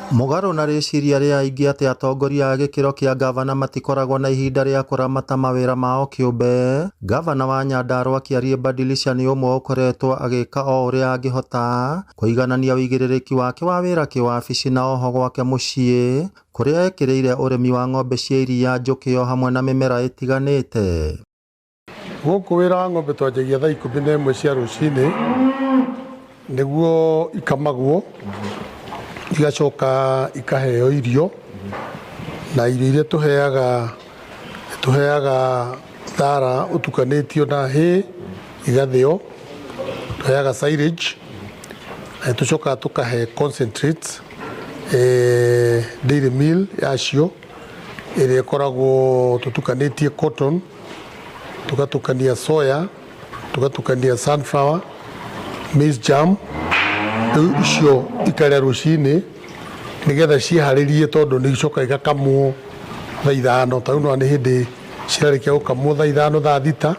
Mũgarũ na rĩciria rĩa aingĩ atĩ atongoria a gĩkĩro kĩa gavana matikoragwo na ihinda rĩa kũramata mawĩra mao kĩũmbe, gavana wa Nyandarua Kĩarĩ Badilisha nĩ ũmwe ũkoretwo agĩka o ũrĩa angĩhota kũiganania wĩigĩrĩrĩki wake wa wĩra kĩwabici na oho gwake mũciĩ, kũrĩa ekĩrĩire ũrĩmi wa ng'ombe cia iria, njũkĩ o hamwe na mĩmera ĩtiganĩte. Gũkũ wĩra wa ng'ombe twanjagia thaa 11 cia rũcinĩ nĩguo ikamagwo, igacoka ikaheo irio, na irio iria tuheaga thara utukanĩtio na hay, igathĩo, tuheaga silage, na tucoka tukahe concentrates, dairy meal yacio ĩrĩa ĩkoragwo tutukanĩtie cotton, tugatukania soya, tugatukania sunflower, maize germ. Icio ikarĩa rũcinĩ nĩgetha ciharĩrie, tondũ nĩ icoka igakamwo thaa 5. Tarĩu no nĩ hĩndĩ ciarĩkia gũkamwo thaa 5 thaa 6.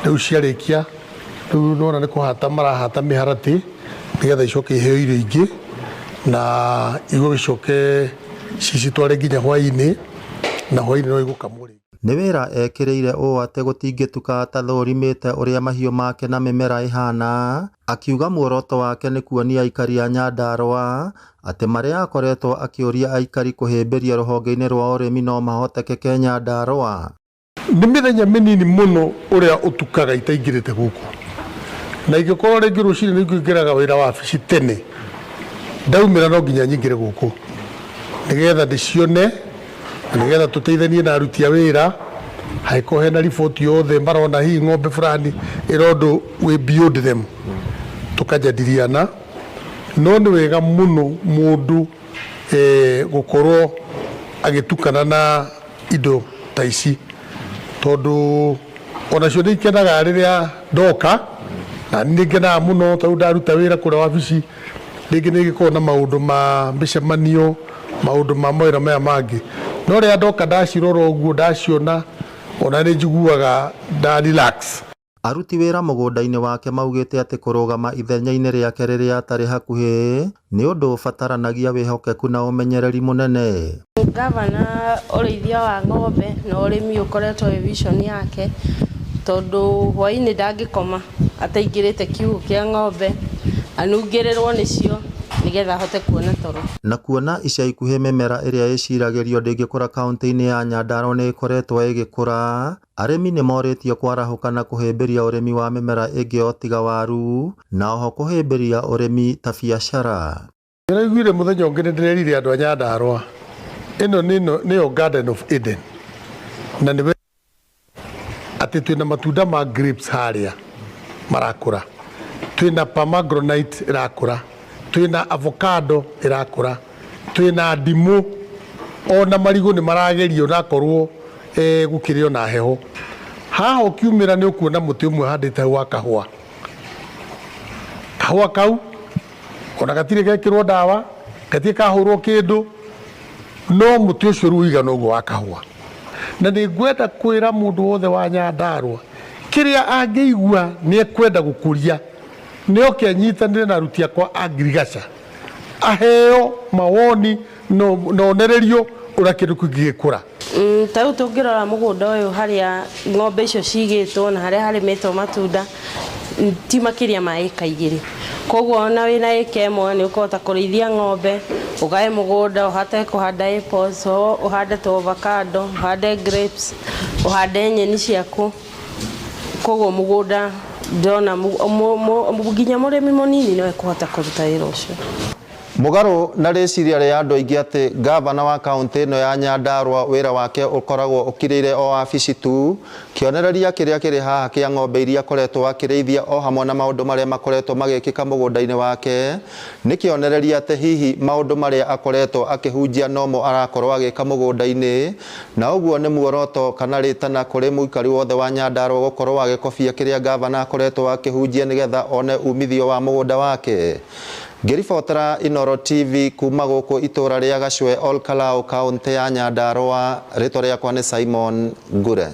Rĩu ciarĩkia, rĩu nona nĩ kũhata marahata mĩharatĩ nĩgetha icoke iheo irio ingĩ, na igũgĩcoke cicitware nginya hwaĩ-inĩ, na hwaĩ-inĩ no igũkamwo. Nĩ wĩra ekĩrĩire ũũ atĩ gũtingĩtuka atathũrimĩte ũrĩa mahiũ make na mĩmera ihana, akiuga muoroto wake nĩ kuonia aikari a Nyandarua atĩ marĩa akoretwo akĩũria aikari kũhĩmbĩria rũhonge-inĩ rwa ũrĩmi no mahotekeke Nyandarua. Nĩ mĩthenya mĩnini mũno ũrĩa ũtukaga itaingĩrĩte gũkũ, na ingĩkorwo rĩngĩ rũcinĩ nĩ ingĩingĩraga wĩra wa wabici tene, ndaumĩra no nginya nyingĩre gũkũ nĩgetha ndĩcione, nĩgetha tũteithanie na aruti a wĩra, haiko hena riboti yothe marona hihi ng'ombe fulani ĩrondũ we build them, tukajadiliana. No nĩ wega mũno mũndũ gũkorwo agĩtukana na indo ta ici, tondũ onacio nĩ ikenaga rĩrĩa ndoka, na nĩ ngenaga mũno tondũ ndaruta wĩra kũrĩa wabici, rĩngĩ nĩ gĩkorwo na maũndũ ma mĩcemanio, maũndũ ma mawĩra maya mangĩ. No rĩrĩa ndoka ndacirora ũguo, ndaciona, ona nĩ njiguaga nda relax. Aruti wĩra mũgũnda-inĩ wake maugĩte atĩ kũrũgama ithenya-inĩ rĩake rĩrĩa atarĩ hakuhĩ nĩ ũndũ ũbataranagia wĩhokeku na ũmenyereri mũnene. Gavana ũrĩithia wa ng'ombe na ũrĩmi ũkoretwo wĩ vision yake, tondũ hwaĩ-inĩ ndangĩkoma ataingĩrĩte kiugũ kĩa ng'ombe, anungĩrĩrwo nĩcio nĩgetha ahote kuona toro. Na kuona ica ikuhĩ mĩmera ĩrĩa ĩciragĩrio ndĩngĩkũra kaunti-inĩ ya Nyandarua nĩ ĩkoretwo ĩgĩkũra, arĩmi nĩ morĩtio kwarahũka na kũhĩmbĩria ũrĩmi wa mĩmera ĩngĩ o tiga waru, na oho kũhĩmbĩria ũrĩmi ta biacara. Nĩraiguire mũthenya ũngĩ nĩ ndĩrerire andũ a Nyandarua, ĩno nĩyo Garden of Eden, na nĩ atĩ twĩna matunda ma grapes harĩa marakũra, twĩna pomegranate ĩrakũra, twĩna avocado ĩrakũra, twĩna ndimũ, ona marigũ nĩ maragerio na korwo gũkĩrĩ ona heho. Haha ũkiumĩra nĩ ũkuona mũtĩ ũmwe handĩte wa kahũa. Kahũa kau ona gatirĩ gekĩrwo ndawa, gatirĩ kahũrwo kĩndũ, no mũtĩ ũcio rĩu ũigana ũguo wa kahũa. Na nĩ ngwenda kwĩra mũndũ wothe wa Nyandarua, kĩrĩa angĩigua nĩ ekwenda gũkũria, nĩ oke anyitanĩre na aruti akwa agriculture, aheo mawoni na onererio ũrĩa kĩndũ kĩngĩgĩkũra. Tarĩu tũngĩrora mũgũnda ũyũ harĩa ng'ombe icio cigĩtwo na harĩa harĩmĩtwo matunda, ti makĩria ma ĩka 2. Koguo ona wĩna ĩka 1 nĩ ũkũhota kũrĩithia ng'ombe, ũgae mũgũnda, ũhote kũhanda apples, ũhande avocado, ũhande grapes, ũhande nyeni ciaku. Koguo mũgũnda ndona nginya mũrĩmi mũnini no ekũhota kũruta wĩra ũcio. Mũgarũ na rĩciria rĩa andũ aingĩ atĩ gavana wa kaunti ĩno ya Nyandarua wĩra wake ũkoragwo ũkirĩire o wabici tu, kĩonereria kĩrĩa kĩrĩ haha kĩa ng'ombe iria akoretwo akĩrĩithia o hamwe na maũndũ marĩa makoretwo magĩkĩka mũgũnda-inĩ wake, nĩ kĩonereria atĩ hihi maũndũ marĩa akoretwo akĩhunjia nomo arakorwo agĩka mũgũnda-inĩ, na ũguo nĩ muoroto kana rĩtana kũrĩ mũikari wothe wa Nyandarua gũkorwo agĩkobia kĩrĩa gavana akoretwo akĩhunjia nĩgetha one umithio wa mũgũnda wake. Ngĩribotera Inooro TV kuma gũkũ itũra rĩa Gacũe Ol Kalou, kaunti ya Nyandarua, rĩtwa rĩakwa nĩ Simon Ngure.